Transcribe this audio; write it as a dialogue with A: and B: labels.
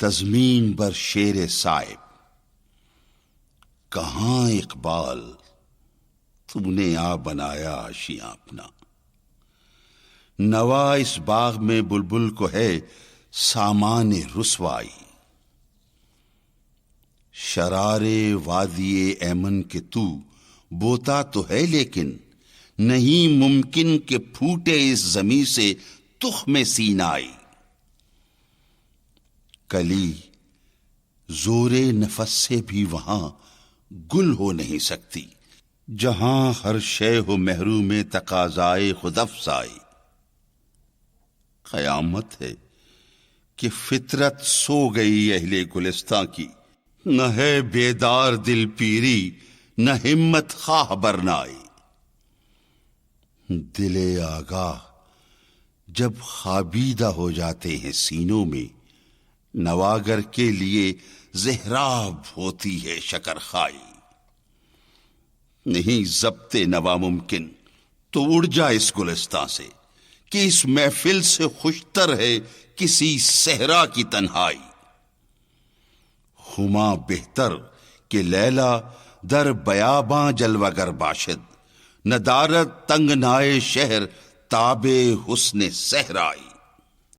A: تزمین بر شیر صائب، کہاں اقبال تو نے آ بنایا آشیاں اپنا۔ نوا اس باغ میں بلبل کو ہے سامان رسوائی، شرار وادی ایمن کے تو بوتا تو ہے لیکن نہیں ممکن کہ پھوٹے اس زمیں سے تخم سینائی۔ کلی زور نفس سے بھی وہاں گل ہو نہیں سکتی جہاں ہر شے ہو محروم تقاضائے خود افزائی۔ قیامت ہے کہ فطرت سو گئی اہل گلستان کی، نہ ہے بیدار دل پیری نہ ہمت خواہ برنائی۔ دل آگاہ جب خوابیدہ ہو جاتے ہیں سینوں میں، نواگر کے لیے زہراب ہوتی ہے شکر خائی۔ نہیں ضبط نوا ممکن تو اڑ جا اس گلستان سے، کہ اس محفل سے خوشتر ہے کسی صحرا کی تنہائی۔ ہما بہتر کہ لیلا در بیاباں جلوگر باشد، ندارت تنگ نائے شہر تاب حسن صحرائی۔